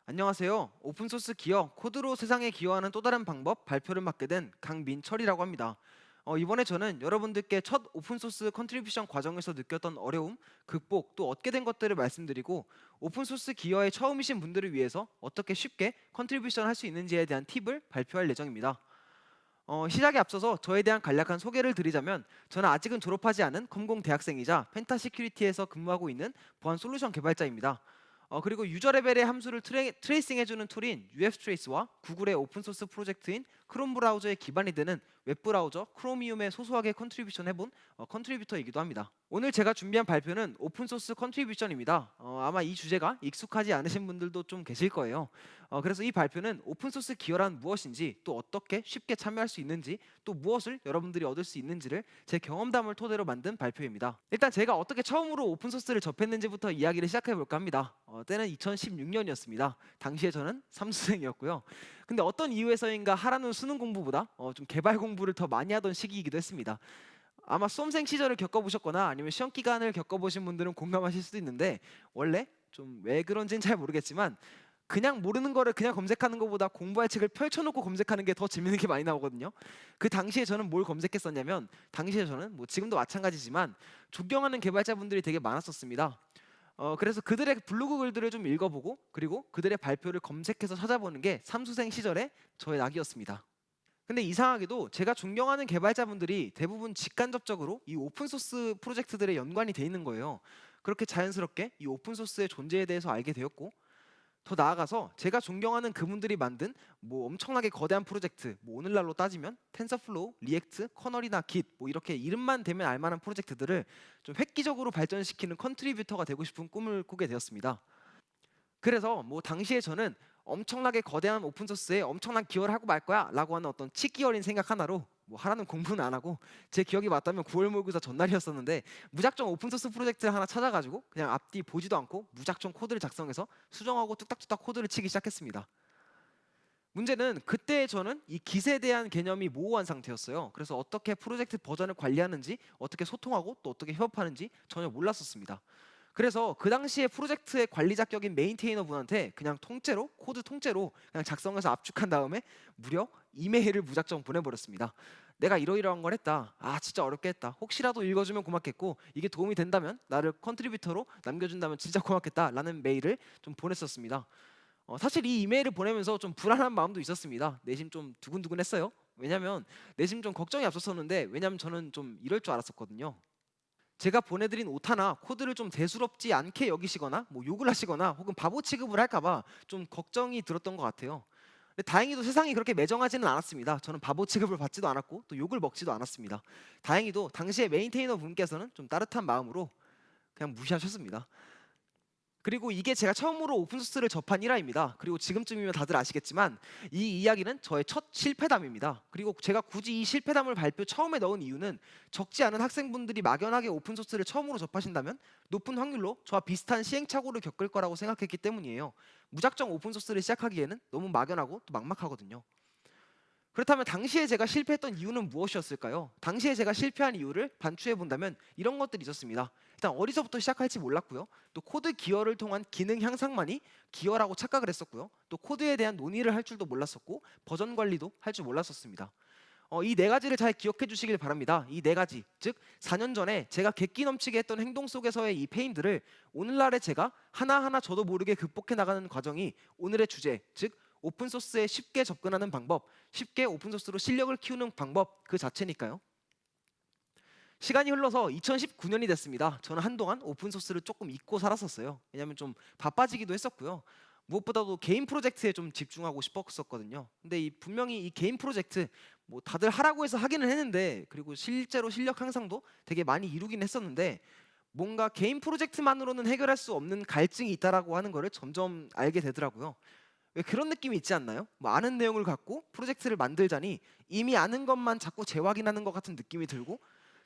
안녕하세요. 오픈소스 기여, 코드로 세상에 기여하는 또 다른 방법 발표를 맡게 된 강민철이라고 합니다. 이번에 저는 여러분들께 첫 오픈소스 컨트리뷰션 과정에서 느꼈던 어려움, 극복, 또 얻게 된 것들을 말씀드리고 오픈소스 기여에 처음이신 분들을 위해서 어떻게 쉽게 컨트리뷰션 할 수 있는지에 대한 팁을 발표할 예정입니다. 시작에 앞서서 저에 대한 간략한 소개를 드리자면 저는 아직은 졸업하지 않은 검공 대학생이자 펜타 시큐리티에서 근무하고 있는 보안 솔루션 개발자입니다. 그리고 유저 레벨의 함수를 트레이싱 해주는 툴인 UFtrace와 구글의 오픈소스 프로젝트인 크롬 브라우저에 기반이 되는 웹브라우저 크로미움에 소소하게 컨트리뷰션 해본 컨트리뷰터이기도 합니다. 오늘 제가 준비한 발표는 오픈소스 컨트리뷰션입니다. 아마 이 주제가 익숙하지 않으신 분들도 좀 계실 거예요. 그래서 이 발표는 오픈소스 기여란 무엇인지, 또 어떻게 쉽게 참여할 수 있는지, 또 무엇을 여러분들이 얻을 수 있는지를 제 경험담을 토대로 만든 발표입니다. 일단 제가 어떻게 처음으로 오픈소스를 접했는지부터 이야기를 시작해 볼까 합니다. 때는 2016년이었습니다. 당시에 저는 삼수생이었고요. 근데 어떤 이유에서인가 하라는 수능 공부보다 좀 개발 공부를 더 많이 하던 시기이기도 했습니다. 아마 수험생 시절을 겪어보셨거나 아니면 시험 기간을 겪어보신 분들은 공감하실 수도 있는데, 원래 좀 왜 그런지는 잘 모르겠지만 그냥 모르는 거를 그냥 검색하는 것보다 공부할 책을 펼쳐놓고 검색하는 게 더 재밌는 게 많이 나오거든요. 그 당시에 저는 뭘 검색했었냐면, 당시에 저는 뭐 지금도 마찬가지지만 존경하는 개발자분들이 되게 많았었습니다. 그래서 그들의 블로그 글들을 좀 읽어보고, 그리고 그들의 발표를 검색해서 찾아보는 게 삼수생 시절의 저의 낙이었습니다. 근데 이상하게도 제가 존경하는 개발자분들이 대부분 직간접적으로 이 오픈소스 프로젝트들에 연관이 돼 있는 거예요. 그렇게 자연스럽게 이 오픈소스의 존재에 대해서 알게 되었고, 더 나아가서 제가 존경하는 그분들이 만든 뭐 엄청나게 거대한 프로젝트, 뭐 오늘날로 따지면 텐서플로우, 리액트, 커널이나 깃, 뭐 이렇게 이름만 대면 알만한 프로젝트들을 좀 획기적으로 발전시키는 컨트리뷰터가 되고 싶은 꿈을 꾸게 되었습니다. 그래서 뭐 당시에 저는 엄청나게 거대한 오픈소스에 엄청난 기여를 하고 말 거야 라고 하는 어떤 치기 어린 생각 하나로 뭐 하라는 공부는 안 하고, 제 기억이 맞다면 9월 모의고사 전날이었었는데 무작정 오픈소스 프로젝트를 하나 찾아가지고 그냥 앞뒤 보지도 않고 무작정 코드를 작성해서 수정하고 뚝딱뚝딱 코드를 치기 시작했습니다. 문제는 그때 저는 이 깃에 대한 개념이 모호한 상태였어요. 그래서 어떻게 프로젝트 버전을 관리하는지, 어떻게 소통하고 또 어떻게 협업하는지 전혀 몰랐었습니다. 그래서 그 당시에 프로젝트의 관리자 격인 메인테이너 분한테 그냥 통째로, 코드 통째로 그냥 작성해서 압축한 다음에 무려 이메일을 무작정 보내버렸습니다. 내가 이러이러한 걸 했다. 아, 진짜 어렵게 했다. 혹시라도 읽어주면 고맙겠고, 이게 도움이 된다면 나를 컨트리뷰터로 남겨준다면 진짜 고맙겠다 라는 메일을 좀 보냈었습니다. 사실 이 이메일을 보내면서 좀 불안한 마음도 있었습니다. 내심 좀 두근두근했어요. 왜냐면 내심 좀 걱정이 앞섰었는데, 왜냐면 저는 좀 이럴 줄 알았었거든요. 제가 보내드린 오타나 코드를 좀 대수롭지 않게 여기시거나 뭐 욕을 하시거나 혹은 바보 취급을 할까봐 좀 걱정이 들었던 것 같아요. 근데 다행히도 세상이 그렇게 매정하지는 않았습니다. 저는 바보 취급을 받지도 않았고 또 욕을 먹지도 않았습니다. 다행히도 당시에 메인테이너 분께서는 좀 따뜻한 마음으로 그냥 무시하셨습니다. 그리고 이게 제가 처음으로 오픈소스를 접한 일화입니다. 그리고 지금쯤이면 다들 아시겠지만 이 이야기는 저의 첫 실패담입니다. 그리고 제가 굳이 이 실패담을 발표 처음에 넣은 이유는, 적지 않은 학생분들이 막연하게 오픈소스를 처음으로 접하신다면 높은 확률로 저와 비슷한 시행착오를 겪을 거라고 생각했기 때문이에요. 무작정 오픈소스를 시작하기에는 너무 막연하고 또 막막하거든요. 그렇다면 당시에 제가 실패했던 이유는 무엇이었을까요? 당시에 제가 실패한 이유를 반추해 본다면 이런 것들이 있었습니다. 일단 어디서부터 시작할지 몰랐고요. 또 코드 기여를 통한 기능 향상만이 기여라고 착각을 했었고요. 또 코드에 대한 논의를 할 줄도 몰랐었고 버전 관리도 할 줄 몰랐었습니다. 이 네 가지를 잘 기억해 주시길 바랍니다. 이 네 가지, 즉 4년 전에 제가 객기 넘치게 했던 행동 속에서의 이 페인들을 오늘날에 제가 하나하나 저도 모르게 극복해 나가는 과정이 오늘의 주제, 즉 오픈소스에 쉽게 접근하는 방법, 쉽게 오픈소스로 실력을 키우는 방법 그 자체니까요. 시간이 흘러서 2019년이 됐습니다. 저는 한동안 오픈소스를 조금 잊고 살았었어요. 왜냐하면 좀 바빠지기도 했었고요. 무엇보다도 개인 프로젝트에 좀 집중하고 싶었었거든요. 근데 분명히 이 개인 프로젝트 뭐 다들 하라고 해서 하기는 했는데, 그리고 실제로 실력 향상도 되게 많이 이루긴 했었는데, 뭔가 개인 프로젝트만으로는 해결할 수 없는 갈증이 있다라고 하는 거를 점점 알게 되더라고요. 왜 그런 느낌이 있지 않나요? 뭐 아는 내용을 갖고 프로젝트를 만들자니 이미 아는 것만 자꾸 재확인하는 것 같은 느낌이 들고,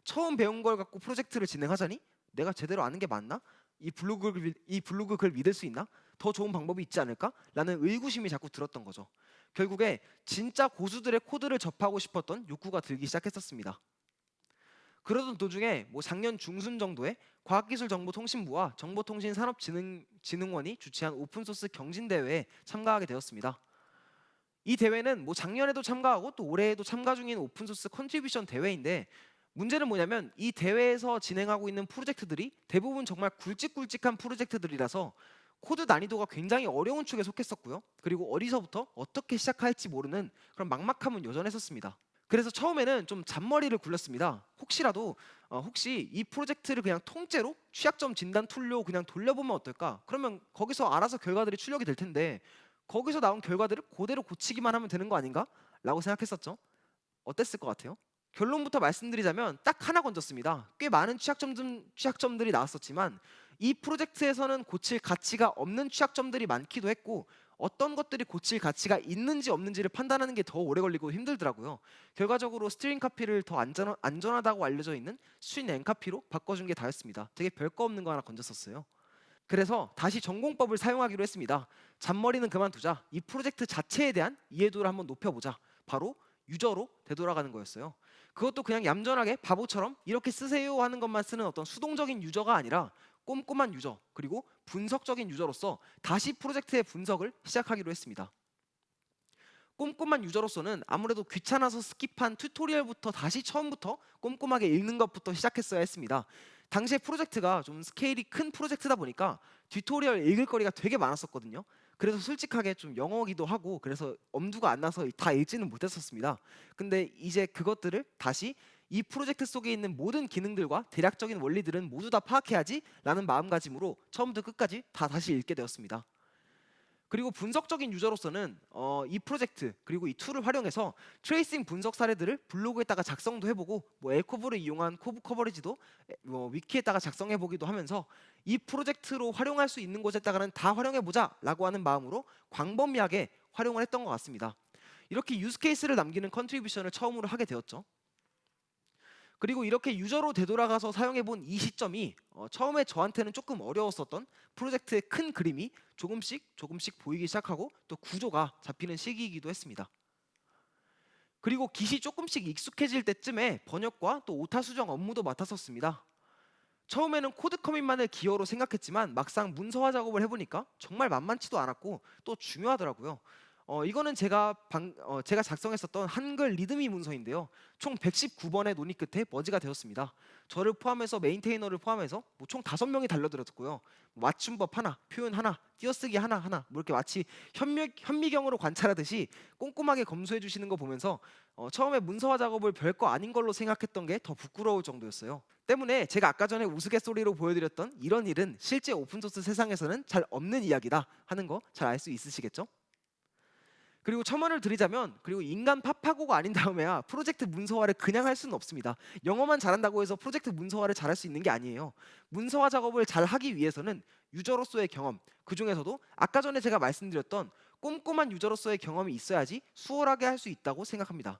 처음 배운 걸 갖고 프로젝트를 진행하자니 내가 제대로 아는 게 맞나? 이 블로그 글 믿을 수 있나? 더 좋은 방법이 있지 않을까? 라는 의구심이 자꾸 들었던 거죠. 결국에 진짜 고수들의 코드를 접하고 싶었던 욕구가 들기 시작했었습니다. 그러던 도중에 뭐 작년 중순 정도에 과학기술정보통신부와 정보통신산업진흥원이 주최한 오픈소스 경진대회에 참가하게 되었습니다. 이 대회는 뭐 작년에도 참가하고 또 올해에도 참가 중인 오픈소스 컨트리뷰션 대회인데, 문제는 뭐냐면 이 대회에서 진행하고 있는 프로젝트들이 대부분 정말 굵직굵직한 프로젝트들이라서 코드 난이도가 굉장히 어려운 축에 속했었고요. 그리고 어디서부터 어떻게 시작할지 모르는 그런 막막함은 여전했었습니다. 그래서 처음에는 좀 잔머리를 굴렸습니다. 혹시 이 프로젝트를 그냥 통째로 취약점 진단 툴로 그냥 돌려보면 어떨까? 그러면 거기서 알아서 결과들이 출력이 될 텐데 거기서 나온 결과들을 그대로 고치기만 하면 되는 거 아닌가? 라고 생각했었죠. 어땠을 것 같아요? 결론부터 말씀드리자면 딱 하나 건졌습니다. 꽤 많은 취약점들이 나왔었지만 이 프로젝트에서는 고칠 가치가 없는 취약점들이 많기도 했고, 어떤 것들이 고칠 가치가 있는지 없는지를 판단하는 게 더 오래 걸리고 힘들더라고요. 결과적으로 스티링 카피를 더 안전하다고 알려져 있는 스트린 엔카피로 바꿔준 게 다였습니다. 되게 별거 없는 거 하나 건졌었어요. 그래서 다시 전공법을 사용하기로 했습니다. 잔머리는 그만두자. 이 프로젝트 자체에 대한 이해도를 한번 높여보자. 바로 유저로 되돌아가는 거였어요. 그것도 그냥 얌전하게 바보처럼 이렇게 쓰세요 하는 것만 쓰는 어떤 수동적인 유저가 아니라 꼼꼼한 유저, 그리고 분석적인 유저로서 다시 프로젝트의 분석을 시작하기로 했습니다. 꼼꼼한 유저로서는 아무래도 귀찮아서 스킵한 튜토리얼부터 다시 처음부터 꼼꼼하게 읽는 것부터 시작했어야 했습니다. 당시에 프로젝트가 좀 스케일이 큰 프로젝트다 보니까 튜토리얼 읽을 거리가 되게 많았었거든요. 그래서 솔직하게 좀 영어기도 하고 그래서 엄두가 안 나서 다 읽지는 못했었습니다. 근데 이제 그것들을 다시 이 프로젝트 속에 있는 모든 기능들과 대략적인 원리들은 모두 다 파악해야지 라는 마음가짐으로 처음부터 끝까지 다 다시 읽게 되었습니다. 그리고 분석적인 유저로서는 이 프로젝트 그리고 이 툴을 활용해서 트레이싱 분석 사례들을 블로그에다가 작성도 해보고, 뭐 엘코브를 이용한 코브 커버리지도 위키에다가 작성해보기도 하면서 이 프로젝트로 활용할 수 있는 곳에다가는 다 활용해보자 라고 하는 마음으로 광범위하게 활용을 했던 것 같습니다. 이렇게 유스케이스를 남기는 컨트리뷰션을 처음으로 하게 되었죠. 그리고 이렇게 유저로 되돌아가서 사용해본 이 시점이 처음에 저한테는 조금 어려웠었던 프로젝트의 큰 그림이 조금씩 보이기 시작하고 또 구조가 잡히는 시기이기도 했습니다. 그리고 깃이 조금씩 익숙해질 때쯤에 번역과 또 오타 수정 업무도 맡았었습니다. 처음에는 코드 커밋만을 기어로 생각했지만 막상 문서화 작업을 해보니까 정말 만만치도 않았고 또 중요하더라고요. 이거는 제가 작성했었던 한글 리드미 문서인데요. 총 119번의 논의 끝에 머지가 되었습니다. 저를 포함해서 메인테이너를 포함해서 총 5명이 달려들었고요. 맞춤법 하나, 표현 하나, 띄어쓰기 하나 뭐 이렇게 마치 현미경으로 관찰하듯이 꼼꼼하게 검수해 주시는 거 보면서 처음에 문서화 작업을 별거 아닌 걸로 생각했던 게 더 부끄러울 정도였어요. 때문에 제가 아까 전에 우스갯소리로 보여드렸던 이런 일은 실제 오픈소스 세상에서는 잘 없는 이야기다 하는 거 잘 알 수 있으시겠죠? 그리고 첨언을 드리자면, 그리고 인간 파파고가 아닌 다음에야 프로젝트 문서화를 그냥 할 수는 없습니다. 영어만 잘한다고 해서 프로젝트 문서화를 잘할 수 있는 게 아니에요. 문서화 작업을 잘 하기 위해서는 유저로서의 경험, 그 중에서도 아까 전에 제가 말씀드렸던 꼼꼼한 유저로서의 경험이 있어야지 수월하게 할 수 있다고 생각합니다.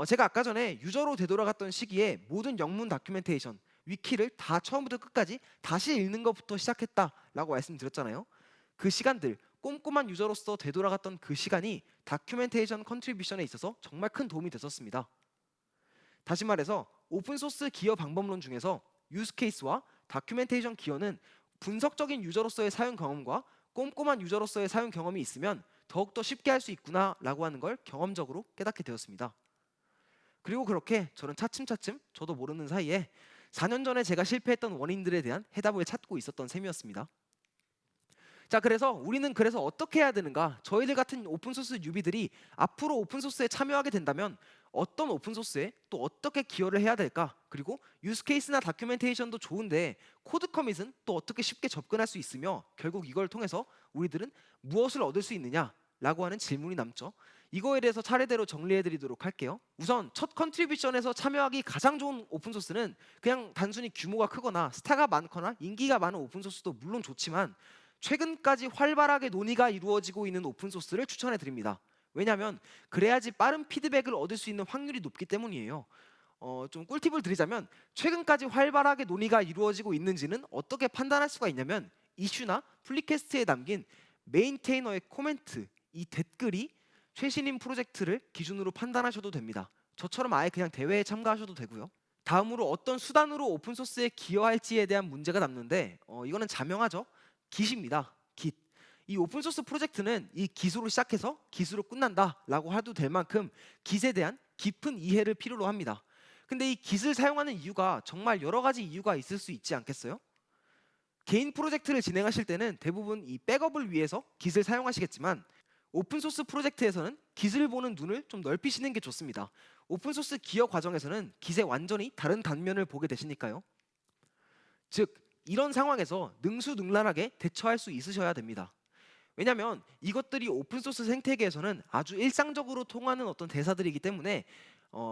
제가 아까 전에 유저로 되돌아갔던 시기에 모든 영문 다큐멘테이션, 위키를 다 처음부터 끝까지 다시 읽는 것부터 시작했다라고 말씀드렸잖아요. 그 시간들, 꼼꼼한 유저로서 되돌아갔던 그 시간이 다큐멘테이션 컨트리뷰션에 있어서 정말 큰 도움이 됐었습니다. 다시 말해서 오픈소스 기여 방법론 중에서 유스케이스와 다큐멘테이션 기여는 분석적인 유저로서의 사용 경험과 꼼꼼한 유저로서의 사용 경험이 있으면 더욱더 쉽게 할 수 있구나 라고 하는 걸 경험적으로 깨닫게 되었습니다. 그리고 그렇게 저는 차츰차츰 저도 모르는 사이에 4년 전에 제가 실패했던 원인들에 대한 해답을 찾고 있었던 셈이었습니다. 자, 그래서 우리는 어떻게 해야 되는가? 저희들 같은 오픈소스 뉴비들이 앞으로 오픈소스에 참여하게 된다면 어떤 오픈소스에 또 어떻게 기여를 해야 될까? 그리고 유스케이스나 다큐멘테이션도 좋은데 코드 커밋은 또 어떻게 쉽게 접근할 수 있으며 결국 이걸 통해서 우리들은 무엇을 얻을 수 있느냐? 라고 하는 질문이 남죠. 이거에 대해서 차례대로 정리해드리도록 할게요. 우선 첫 컨트리뷰션에서 참여하기 가장 좋은 오픈소스는 그냥 단순히 규모가 크거나 스타가 많거나 인기가 많은 오픈소스도 물론 좋지만 최근까지 활발하게 논의가 이루어지고 있는 오픈소스를 추천해 드립니다. 왜냐하면 그래야지 빠른 피드백을 얻을 수 있는 확률이 높기 때문이에요. 좀 꿀팁을 드리자면 최근까지 활발하게 논의가 이루어지고 있는지는 어떻게 판단할 수가 있냐면 이슈나 플리캐스트에 담긴 메인테이너의 코멘트, 이 댓글이 최신인 프로젝트를 기준으로 판단하셔도 됩니다. 저처럼 아예 그냥 대회에 참가하셔도 되고요. 다음으로 어떤 수단으로 오픈소스에 기여할지에 대한 문제가 남는데 이거는 자명하죠. Git입니다. Git. 이 오픈소스 프로젝트는 이 기수로 시작해서 기수로 끝난다라고 해도 될 만큼 Git에 대한 깊은 이해를 필요로 합니다. 근데 이 Git을 사용하는 이유가 정말 여러 가지 이유가 있을 수 있지 않겠어요? 개인 프로젝트를 진행하실 때는 대부분 이 백업을 위해서 Git을 사용하시겠지만 오픈소스 프로젝트에서는 Git을 보는 눈을 좀 넓히시는 게 좋습니다. 오픈소스 기여 과정에서는 Git의 완전히 다른 단면을 보게 되시니까요. 즉 이런 상황에서 능수능란하게 대처할 수 있으셔야 됩니다. 왜냐하면 이것들이 오픈소스 생태계에서는 아주 일상적으로 통하는 어떤 대사들이기 때문에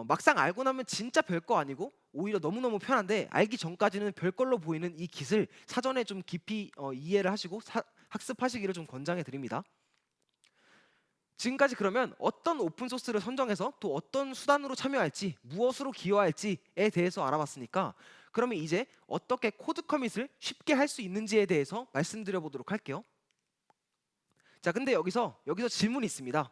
막상 알고 나면 진짜 별거 아니고 오히려 너무너무 편한데 알기 전까지는 별걸로 보이는 이 Git을 사전에 좀 깊이 이해를 하시고 학습하시기를 좀 권장해 드립니다. 지금까지 그러면 어떤 오픈소스를 선정해서 또 어떤 수단으로 참여할지 무엇으로 기여할지에 대해서 알아봤으니까 그러면 이제 어떻게 코드 커밋을 쉽게 할 수 있는지에 대해서 말씀드려 보도록 할게요. 자, 근데 여기서 질문이 있습니다.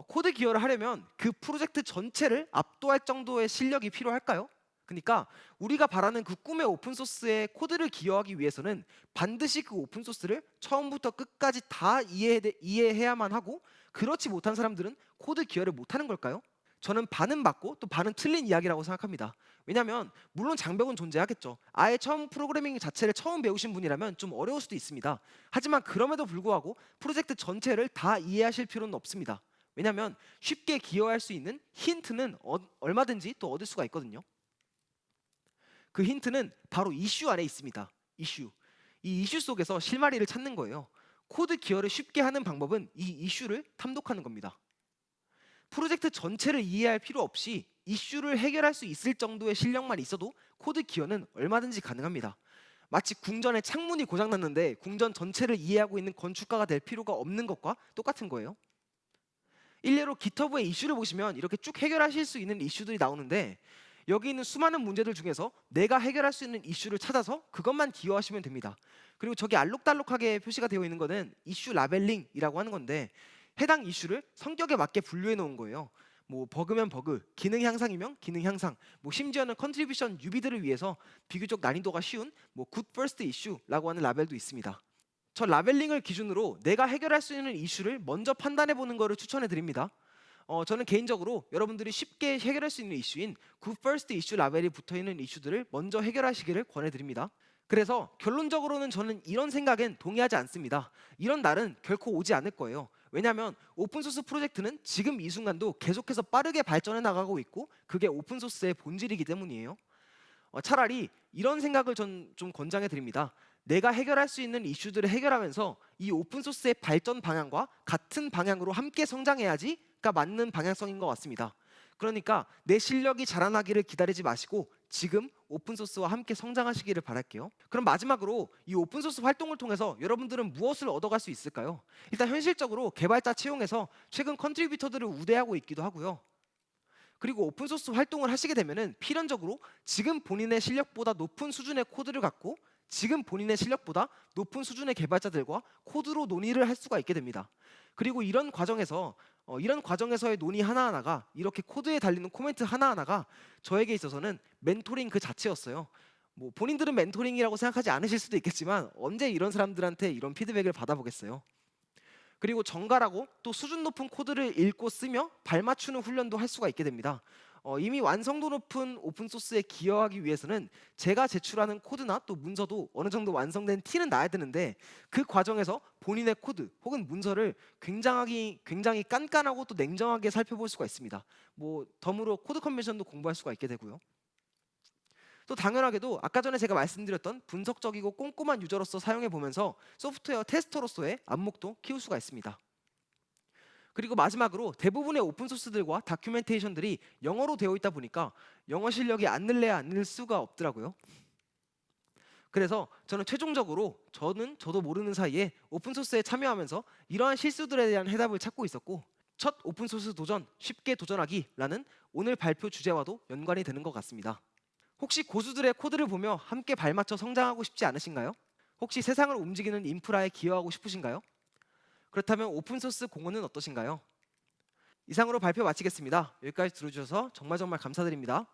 코드 기여를 하려면 그 프로젝트 전체를 압도할 정도의 실력이 필요할까요? 그러니까 우리가 바라는 그 꿈의 오픈소스에 코드를 기여하기 위해서는 반드시 그 오픈소스를 처음부터 끝까지 다 이해해야만 하고 그렇지 못한 사람들은 코드 기여를 못하는 걸까요? 저는 반은 맞고 또 반은 틀린 이야기라고 생각합니다. 왜냐하면 물론 장벽은 존재하겠죠. 아예 처음 프로그래밍 자체를 처음 배우신 분이라면 좀 어려울 수도 있습니다. 하지만 그럼에도 불구하고 프로젝트 전체를 다 이해하실 필요는 없습니다. 왜냐하면 쉽게 기여할 수 있는 힌트는 얼마든지 또 얻을 수가 있거든요. 그 힌트는 바로 이슈 안에 있습니다. 이슈. 이 이슈 속에서 실마리를 찾는 거예요. 코드 기여를 쉽게 하는 방법은 이 이슈를 탐독하는 겁니다. 프로젝트 전체를 이해할 필요 없이 이슈를 해결할 수 있을 정도의 실력만 있어도 코드 기여는 얼마든지 가능합니다. 마치 궁전의 창문이 고장났는데 궁전 전체를 이해하고 있는 건축가가 될 필요가 없는 것과 똑같은 거예요. 일례로 GitHub의 이슈를 보시면 이렇게 쭉 해결하실 수 있는 이슈들이 나오는데 여기 있는 수많은 문제들 중에서 내가 해결할 수 있는 이슈를 찾아서 그것만 기여하시면 됩니다. 그리고 저기 알록달록하게 표시가 되어 있는 것은 이슈 라벨링이라고 하는 건데 해당 이슈를 성격에 맞게 분류해 놓은 거예요. 뭐 버그면 버그, 기능 향상이면 기능 향상, 뭐 심지어는 컨트리뷰션 유비들을 위해서 비교적 난이도가 쉬운 뭐 굿 퍼스트 이슈라고 하는 라벨도 있습니다. 저 라벨링을 기준으로 내가 해결할 수 있는 이슈를 먼저 판단해 보는 것을 추천해 드립니다. 저는 개인적으로 여러분들이 쉽게 해결할 수 있는 이슈인 굿 퍼스트 이슈 라벨이 붙어 있는 이슈들을 먼저 해결하시기를 권해 드립니다. 그래서 결론적으로는 저는 이런 생각엔 동의하지 않습니다. 이런 날은 결코 오지 않을 거예요. 왜냐하면 오픈소스 프로젝트는 지금 이 순간도 계속해서 빠르게 발전해 나가고 있고 그게 오픈소스의 본질이기 때문이에요. 차라리 이런 생각을 전 좀 권장해 드립니다. 내가 해결할 수 있는 이슈들을 해결하면서 이 오픈소스의 발전 방향과 같은 방향으로 함께 성장해야지가 맞는 방향성인 것 같습니다. 그러니까 내 실력이 자라나기를 기다리지 마시고 지금 오픈소스와 함께 성장하시기를 바랄게요. 그럼 마지막으로 이 오픈소스 활동을 통해서 여러분들은 무엇을 얻어갈 수 있을까요? 일단 현실적으로 개발자 채용에서 최근 컨트리뷰터들을 우대하고 있기도 하고요. 그리고 오픈소스 활동을 하시게 되면은 필연적으로 지금 본인의 실력보다 높은 수준의 코드를 갖고 지금 본인의 실력보다 높은 수준의 개발자들과 코드로 논의를 할 수가 있게 됩니다. 그리고 이런 과정에서의 논의 하나하나가 이렇게 코드에 달리는 코멘트 하나하나가 저에게 있어서는 멘토링 그 자체였어요. 뭐 본인들은 멘토링이라고 생각하지 않으실 수도 있겠지만 언제 이런 사람들한테 이런 피드백을 받아보겠어요. 그리고 정갈하고 또 수준 높은 코드를 읽고 쓰며 발맞추는 훈련도 할 수가 있게 됩니다. 이미 완성도 높은 오픈소스에 기여하기 위해서는 제가 제출하는 코드나 또 문서도 어느 정도 완성된 티는 나야 되는데 그 과정에서 본인의 코드 혹은 문서를 굉장히 깐깐하고 또 냉정하게 살펴볼 수가 있습니다. 뭐 덤으로 코드 컨벤션도 공부할 수가 있게 되고요. 또 당연하게도 아까 전에 제가 말씀드렸던 분석적이고 꼼꼼한 유저로서 사용해 보면서 소프트웨어 테스터로서의 안목도 키울 수가 있습니다. 그리고 마지막으로 대부분의 오픈소스들과 다큐멘테이션들이 영어로 되어 있다 보니까 영어 실력이 안 늘래야 안 늘 수가 없더라고요. 그래서 저는 최종적으로 저도 모르는 사이에 오픈소스에 참여하면서 이러한 실수들에 대한 해답을 찾고 있었고 첫 오픈소스 도전 쉽게 도전하기라는 오늘 발표 주제와도 연관이 되는 것 같습니다. 혹시 고수들의 코드를 보며 함께 발맞춰 성장하고 싶지 않으신가요? 혹시 세상을 움직이는 인프라에 기여하고 싶으신가요? 그렇다면 오픈소스 공헌은 어떠신가요? 이상으로 발표 마치겠습니다. 여기까지 들어주셔서 정말 감사드립니다.